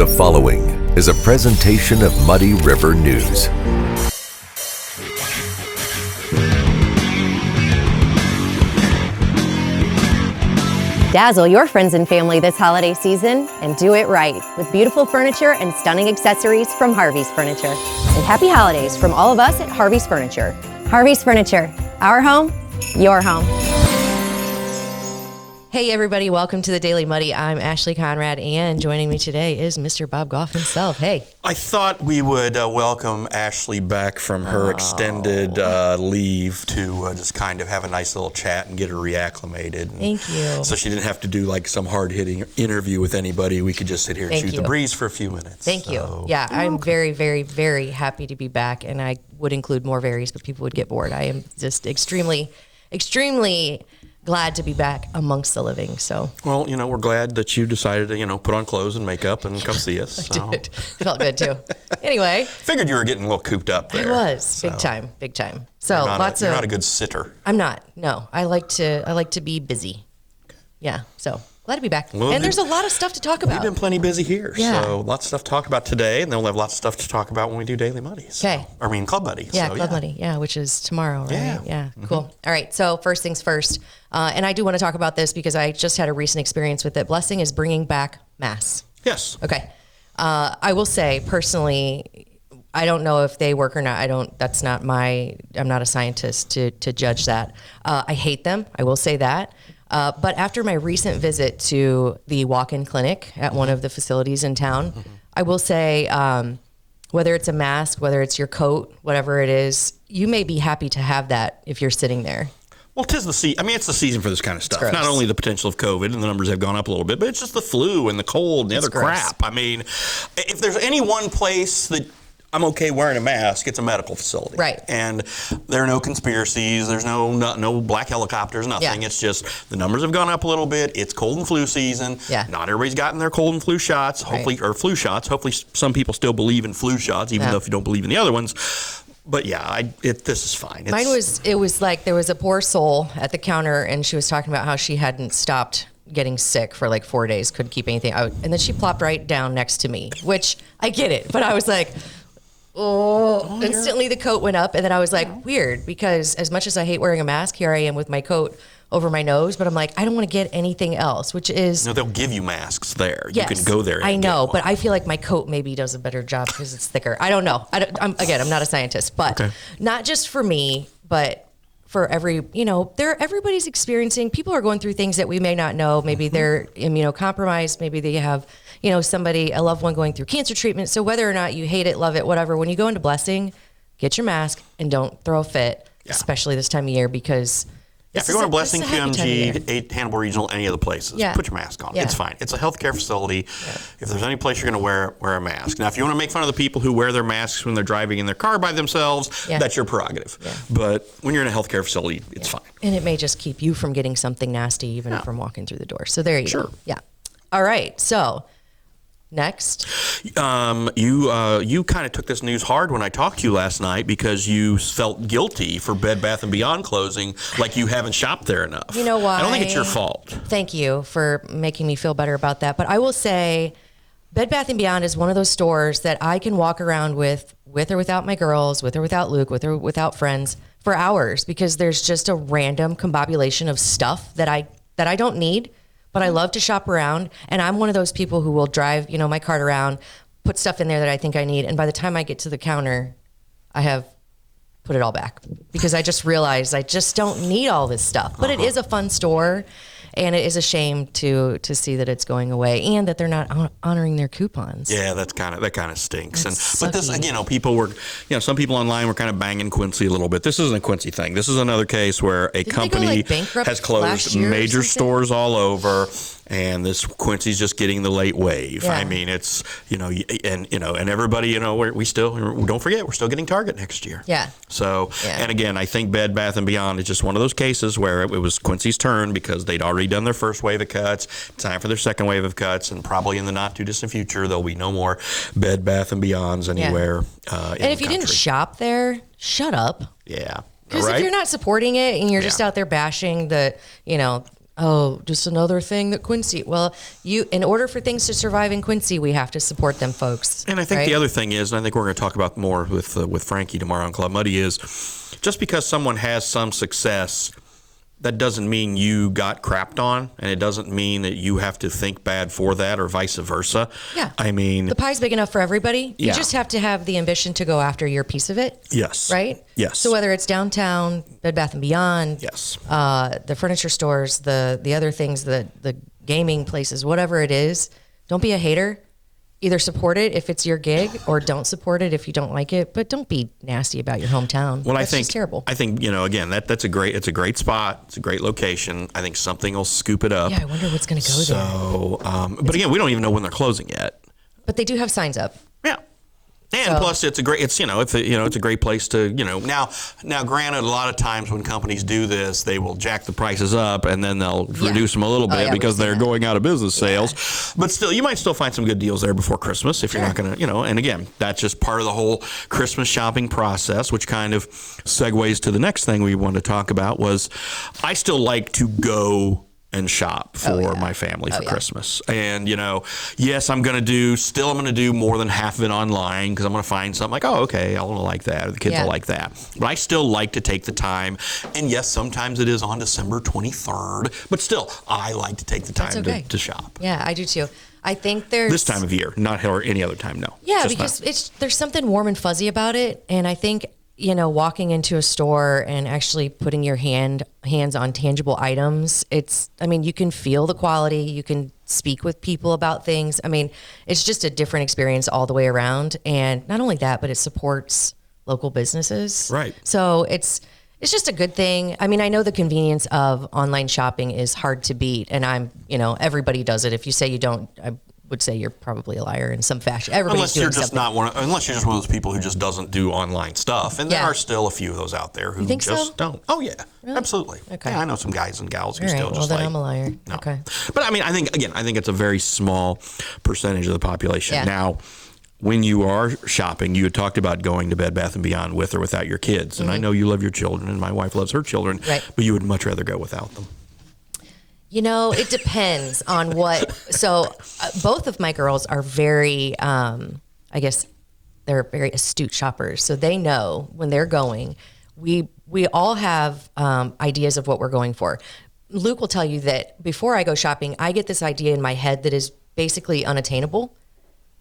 The following is a presentation of Muddy River News. Dazzle your friends and family this holiday season and do it right with beautiful furniture and stunning accessories from Harvey's Furniture. And happy holidays from all of us at Harvey's Furniture. Harvey's Furniture, our home, your home. Hey everybody, welcome to the Daily Muddy. I'm Ashley Conrad, and joining me today is Mr. Bob Goff himself. Hey. I thought we would welcome Ashley back from her extended leave to just kind of have a nice little chat and get her reacclimated. Thank you. So she didn't have to do like some hard-hitting interview with anybody. We could just sit here and shoot the breeze for a few minutes. Thank you. Yeah, I'm very, very, very happy to be back, and I would include more varies, but people would get bored. I am just extremely glad to be back amongst the living. So, well, we're glad that you decided to, put on clothes and makeup and come see us. I did. It felt good too. Anyway, figured you were getting a little cooped up there. I was big time. So you're not a good sitter. I'm not. No, I like to be busy. Yeah. So glad to be back. Well, and there's a lot of stuff to talk about. We've been plenty busy here. Yeah. So lots of stuff to talk about today, and then we'll have lots of stuff to talk about when we do Daily Muddies. Okay. Club Muddy. Yeah, Club Muddy. Yeah, which is tomorrow, right? Yeah. Mm-hmm. Cool. All right. So first things first, and I do want to talk about this because I just had a recent experience with it. Blessing is bringing back masks. Yes. Okay. I will say personally, I don't know if they work or not. I'm not a scientist to judge that. I hate them. I will say that. But after my recent visit to the walk-in clinic at one of the facilities in town, I will say, whether it's a mask, whether it's your coat, whatever it is, you may be happy to have that if you're sitting there. Well, it's the season for this kind of stuff. Gross. Not only the potential of COVID, and the numbers have gone up a little bit, but it's just the flu and the cold and the other crap. I mean, if there's any one place that I'm okay wearing a mask, it's a medical facility. Right. And there are no conspiracies. There's no black helicopters, nothing. Yeah. It's just the numbers have gone up a little bit. It's cold and flu season. Yeah. Not everybody's gotten their cold and flu shots, hopefully, or flu shots. Hopefully some people still believe in flu shots, even though if you don't believe in the other ones. But yeah, this is fine. It was like there was a poor soul at the counter, and she was talking about how she hadn't stopped getting sick for like 4 days, couldn't keep anything out. And then she plopped right down next to me, which I get it. But I was like, instantly the coat went up, and then I was like, weird, because as much as I hate wearing a mask, here I am with my coat over my nose, but I'm like, I don't want to get anything else, which is... No, they'll give you masks there. Yes, you can go there and I know, get one. but I feel like my coat maybe does a better job because it's thicker. I don't know. I'm not a scientist, but not just for me, but for everybody's experiencing, people are going through things that we may not know. Maybe they're immunocompromised. Maybe they have, a loved one going through cancer treatment. So whether or not you hate it, love it, whatever, when you go into Blessing, get your mask and don't throw a fit, especially this time of year, because... Yeah, if you're going to Blessing, QMG, Hannibal Regional, any of the places, put your mask on. Yeah. It's fine. It's a healthcare facility. Yeah. If there's any place you're going to wear a mask. Now, if you want to make fun of the people who wear their masks when they're driving in their car by themselves, that's your prerogative. Yeah. But when you're in a healthcare facility, it's fine. And it may just keep you from getting something nasty even from walking through the door. So there you go. Yeah. All right. So... Next. You kind of took this news hard when I talked to you last night because you felt guilty for Bed Bath & Beyond closing, like you haven't shopped there enough. You know why? I don't think it's your fault. Thank you for making me feel better about that. But I will say Bed Bath & Beyond is one of those stores that I can walk around with or without my girls, with or without Luke, with or without friends for hours, because there's just a random combobulation of stuff that I don't need. But I love to shop around, and I'm one of those people who will drive, my cart around, put stuff in there that I think I need, and by the time I get to the counter, I have put it all back because I just realized I just don't need all this stuff. But it is a fun store, and it is a shame to see that it's going away and that they're not honoring their coupons. Yeah, that kind of stinks. But this, people were, some people online were kind of banging Quincy a little bit. This isn't a Quincy thing. This is another case where a company has closed major stores all over. And this Quincy's just getting the late wave. Yeah. I mean, it's, and everybody, we still, don't forget, we're still getting Target next year. Yeah. So, and again, I think Bed Bath & Beyond is just one of those cases where it was Quincy's turn because they'd already done their first wave of cuts, time for their second wave of cuts, and probably in the not too distant future, there'll be no more Bed Bath & Beyonds anywhere in the country. And if you didn't shop there, shut up. Yeah. Because if you're not supporting it and you're just out there bashing the, oh, just another thing that Quincy. Well, in order for things to survive in Quincy, we have to support them, folks. And I think the other thing is, and I think we're going to talk about more with Frankie tomorrow on Club Muddy, is just because someone has some success, that doesn't mean you got crapped on, and it doesn't mean that you have to think bad for that or vice versa. Yeah. I mean, the pie's big enough for everybody. You just have to have the ambition to go after your piece of it. Yes. Right? Yes. So whether it's downtown, Bed Bath & Beyond, yes, the furniture stores, the other things, the gaming places, whatever it is, don't be a hater. Either support it if it's your gig, or don't support it if you don't like it. But don't be nasty about your hometown. Well, that's just terrible. I think again it's a great spot. It's a great location. I think something will scoop it up. Yeah, I wonder what's going to go there. So, but again, we don't even know when they're closing yet. But they do have signs up. Yeah. And plus, it's a great place to, now granted, a lot of times when companies do this, they will jack the prices up and then they'll reduce them a little bit because they're going out of business sales. But still, you might still find some good deals there before Christmas if you're not going to, and again, that's just part of the whole Christmas shopping process, which kind of segues to the next thing we want to talk about was I still like to go and shop for my family for Christmas. And, yes, I'm going to do more than half of it online because I'm going to find something like, oh, okay, I'll like that, or the kids will like that. But I still like to take the time. And yes, sometimes it is on December 23rd, but still, I like to take the time to shop. Yeah, I do too. I think there's... This time of year, not any other time, no. Yeah, because there's something warm and fuzzy about it. And I think, walking into a store and actually putting your hands on tangible items, you can feel the quality. You can speak with people about things. I mean, it's just a different experience all the way around. And not only that, but it supports local businesses. Right. So it's just a good thing. I mean, I know the convenience of online shopping is hard to beat, and everybody does it. If you say you don't, I would say you're probably a liar in some fashion. Everybody's doing something. Unless you're just one of those people who just doesn't do online stuff, and there are still a few of those out there who just don't. Oh yeah, really? Absolutely. Okay. Yeah, I know some guys and gals who still just then I'm a liar. No. Okay. But I mean, I think it's a very small percentage of the population. Yeah. Now, when you are shopping, you had talked about going to Bed Bath & Beyond with or without your kids, and I know you love your children, and my wife loves her children, but you would much rather go without them. It depends on what. So both of my girls are very, I guess they're very astute shoppers. So they know when they're going, we all have ideas of what we're going for. Luke will tell you that before I go shopping, I get this idea in my head that is basically unattainable.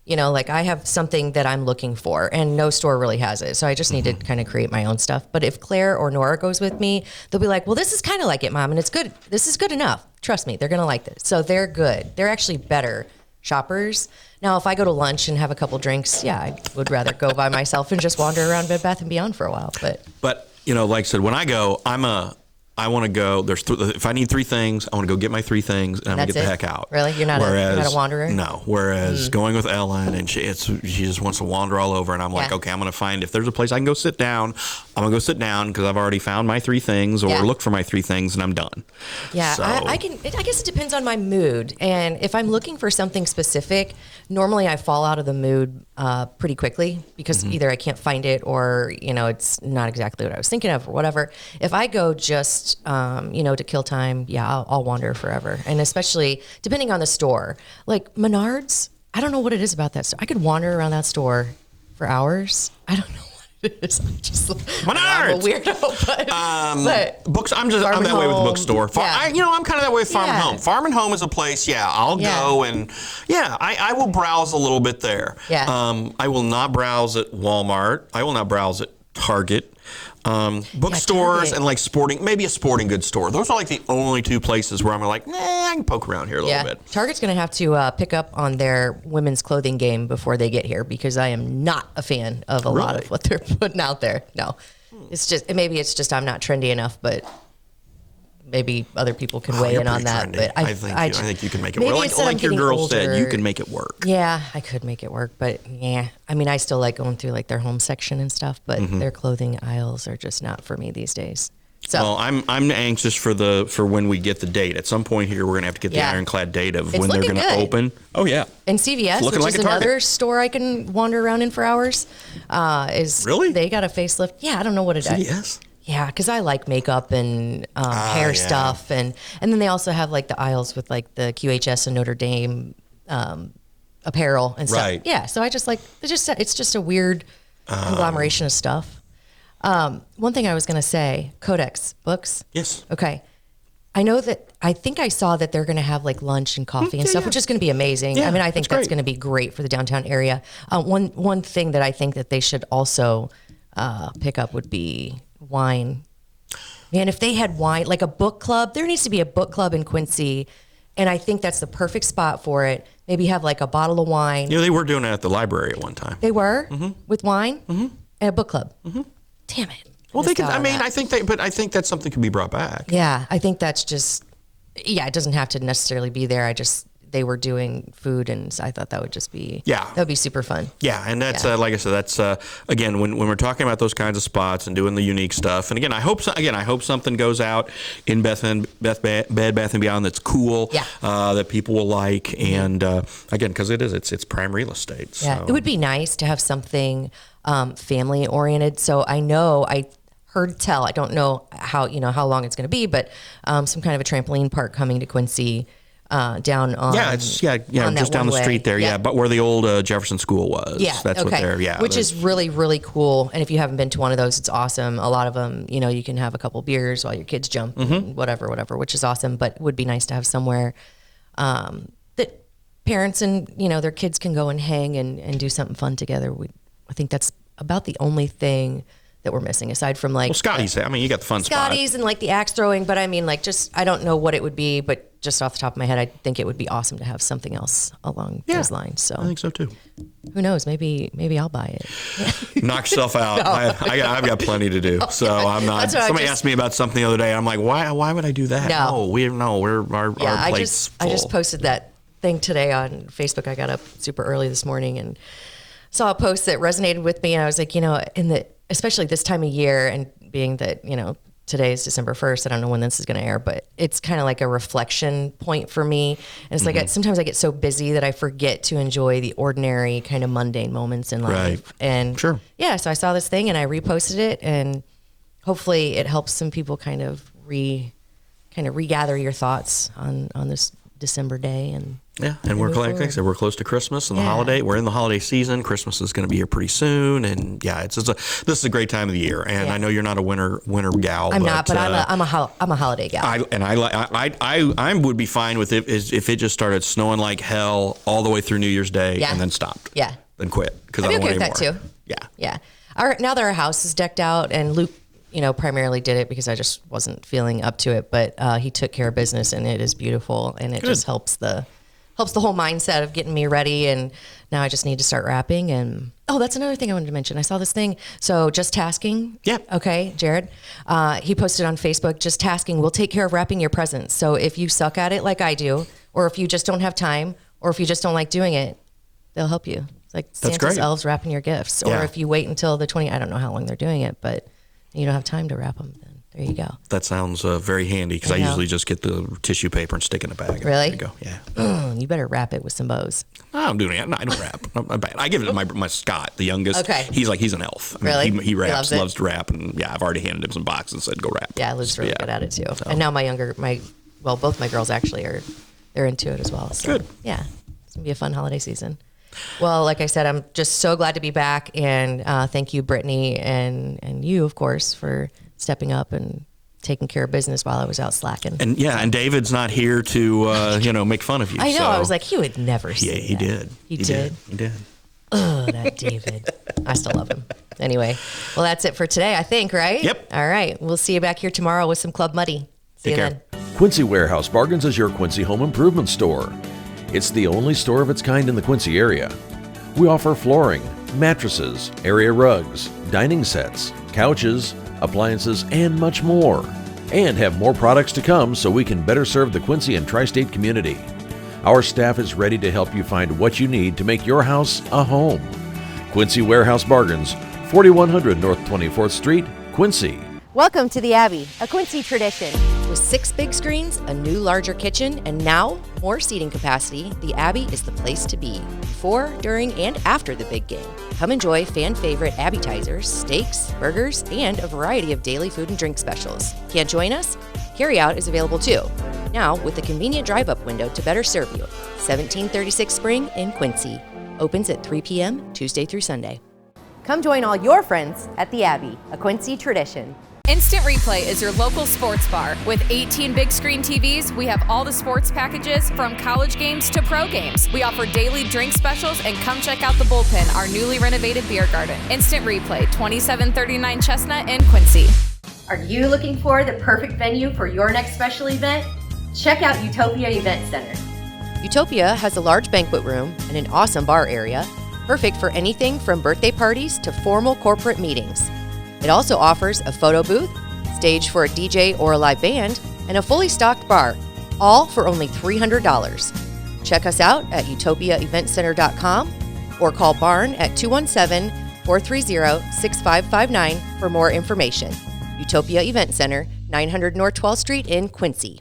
Like I have something that I'm looking for and no store really has it. So I just need to kind of create my own stuff. But if Claire or Nora goes with me, they'll be like, well, this is kind of like it, Mom. And it's good. This is good enough. Trust me, they're going to like this. So they're good. They're actually better shoppers. Now, if I go to lunch and have a couple drinks, I would rather go by myself and just wander around Bed Bath & Beyond for a while. But like I said, when I go, I want to go. If I need three things, I want to go get my three things, and I'm gonna get the heck out. Really, you're not a wanderer. No. Whereas going with Ellen, and she just wants to wander all over, and I'm like, okay, I'm gonna find if there's a place I can go sit down. I'm gonna go sit down because I've already found my three things or look for my three things, and I'm done. Yeah, so. I guess it depends on my mood, and if I'm looking for something specific, normally I fall out of the mood pretty quickly because either I can't find it or it's not exactly what I was thinking of or whatever. If I go just to kill time, I'll wander forever. And especially depending on the store, like Menards, I don't know what it is about that store. I could wander around that store for hours. I don't know what it is. I'm just Menards! I'm a weirdo, but books. I'm that way with the bookstore. I'm kind of that way with Farm and Home. Farm and Home is a place. I'll go and I will browse a little bit there. I will not browse at Walmart. I will not browse at Target. Bookstores and like maybe a sporting goods store. Those are like the only two places where I'm like, I can poke around here a little bit. Target's going to have to pick up on their women's clothing game before they get here because I am not a fan of a lot of what they're putting out there. No, it's just I'm not trendy enough, but maybe other people can weigh in on that. Trendy. But I think you can make it work. Like your girl said, you can make it work. Yeah, I could make it work, but I still like going through like their home section and stuff, but their clothing aisles are just not for me these days. So well, I'm anxious for when we get the date. At some point here, we're gonna have to get the ironclad date of when they're gonna open. Oh yeah. And CVS, which is another store I can wander around in for hours, is really? They got a facelift. Yeah, I don't know what it is. CVS. Yeah, because I like makeup and hair stuff, and then they also have like the aisles with like the QHS and Notre Dame apparel and stuff. Right. Yeah, so I just like it's just a weird conglomeration of stuff. One thing I was going to say, Codex books. Yes. Okay. I think I saw that they're going to have like lunch and coffee and stuff, which is going to be amazing. Yeah, I mean, I think that's going to be great for the downtown area. One thing that I think that they should also pick up would be wine. Man, if they had wine, like a book club, there needs to be a book club in Quincy. And I think that's the perfect spot for it. Maybe have like a bottle of wine. They were doing it at the library at one time. They were with wine and a book club. Damn it. Well, they can. I mean, I think that something can be brought back. Yeah, I think that's just. Yeah, it doesn't have to necessarily be there. They were doing food, and I thought that would just be. Yeah. That would be super fun. Yeah, and that's like I said, that's again when we're talking about those kinds of spots and doing the unique stuff. And again, I hope something goes out in Bed Bath and Beyond that's cool. Yeah. That people will like, and again, because it's prime real estate. So. Yeah, it would be nice to have something family oriented. So I know I heard tell. I don't know how long it's going to be, but some kind of a trampoline park coming to Quincy. Down on just down the street there, but where the old Jefferson School was. Yeah, that's what they're which is really, really cool. And if you haven't been to one of those, it's awesome. A lot of them, you can have a couple beers while your kids jump, and whatever, which is awesome. But it would be nice to have somewhere that parents and their kids can go and hang and do something fun together. I think that's about the only thing that we're missing, aside from like Scotty's. I mean, you got the fun Scotty's and like the axe throwing, but I mean, like I don't know what it would be, but just off the top of my head, I think it would be awesome to have something else along those lines. So I think so too. Who knows? Maybe I'll buy it. Knock yourself out. No. I've got plenty to do, so I'm not. Somebody asked me about something the other day. I'm like, why would I do that? No, our plate's full. I just posted that thing today on Facebook. I got up super early this morning and saw a post that resonated with me, and I was like, especially this time of year, and being that, today is December 1st. I don't know when this is going to air, but it's kind of like a reflection point for me. And it's like, sometimes I get so busy that I forget to enjoy the ordinary kind of mundane moments in life. Right. And so I saw this thing and I reposted it, and hopefully it helps some people kind of regather your thoughts on this December day. And we're like I said, we're close to Christmas and the holiday. We're in the holiday season. Christmas is going to be here pretty soon, and this is a great time of the year. And I know you're not a winter gal. I'm not, but I'm a holiday gal. I would be fine with it if it just started snowing like hell all the way through New Year's Day and then stopped. Yeah, then quit because I don't want any more. That too. Yeah. Now that our house is decked out, and Luke, primarily did it because I just wasn't feeling up to it, but he took care of business, and it is beautiful, and it just helps the whole mindset of getting me ready. And now I just need to start wrapping. And that's another thing I wanted to mention. I saw this thing. So Just Tasking. Yeah. Okay, Jared. He posted on Facebook, Just Tasking will take care of wrapping your presents. So if you suck at it like I do, or if you just don't have time, or if you just don't like doing it, they'll help you. It's like Santa's elves wrapping your gifts. Or if you wait until the 20, I don't know how long they're doing it, but you don't have time to wrap them, then there you go. That sounds very handy, because I usually just get the tissue paper and stick it in a bag. Really? There you go. Yeah. You better wrap it with some bows. No, I'm doing it. No, I don't wrap. I give it to my Scott, the youngest. Okay. He's an elf. Really? He wraps, loves to wrap, and I've already handed him some boxes and said, go wrap. Yeah, Luke's really good at it too. So. And now both my girls actually they're into it as well. So, good. Yeah, it's gonna be a fun holiday season. Well, like I said, I'm just so glad to be back, and thank you, Brittany, and you, of course, for stepping up and taking care of business while I was out slacking. And and David's not here to make fun of you. I know. So. I was like, he would never say that. He did. He did. He did. Oh, that David. I still love him. Anyway, well, that's it for today, I think, right? Yep. All right. We'll see you back here tomorrow with some Club Muddy. See you then. Quincy Warehouse Bargains is your Quincy home improvement store. It's the only store of its kind in the Quincy area. We offer flooring, mattresses, area rugs, dining sets, couches, appliances, and much more. And have more products to come so we can better serve the Quincy and tri-state community. Our staff is ready to help you find what you need to make your house a home. Quincy Warehouse Bargains, 4100 North 24th Street, Quincy. Welcome to the Abbey, a Quincy tradition. With 6 big screens, a new larger kitchen, and now more seating capacity, the Abbey is the place to be before, during, and after the big game. Come enjoy fan favorite appetizers, steaks, burgers, and a variety of daily food and drink specials. Can't join us? Carryout is available too. Now with a convenient drive-up window to better serve you. 1736 Spring in Quincy. Opens at 3 p.m. Tuesday through Sunday. Come join all your friends at the Abbey, a Quincy tradition. Instant Replay is your local sports bar. With 18 big screen TVs, we have all the sports packages from college games to pro games. We offer daily drink specials, and come check out the Bullpen, our newly renovated beer garden. Instant Replay, 2739 Chestnut in Quincy. Are you looking for the perfect venue for your next special event? Check out Utopia Event Center. Utopia has a large banquet room and an awesome bar area, perfect for anything from birthday parties to formal corporate meetings. It also offers a photo booth, stage for a DJ or a live band, and a fully stocked bar, all for only $300. Check us out at utopiaeventcenter.com or call Barn at 217-430-6559 for more information. Utopia Event Center, 900 North 12th Street in Quincy.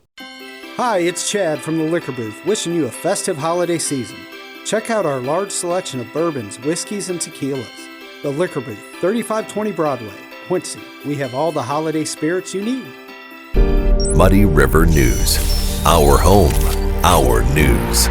Hi, it's Chad from the Liquor Booth, wishing you a festive holiday season. Check out our large selection of bourbons, whiskeys, and tequilas. The Liquor Booth, 3520 Broadway, Quincy. We have all the holiday spirits you need. Muddy River News. Our home, our news.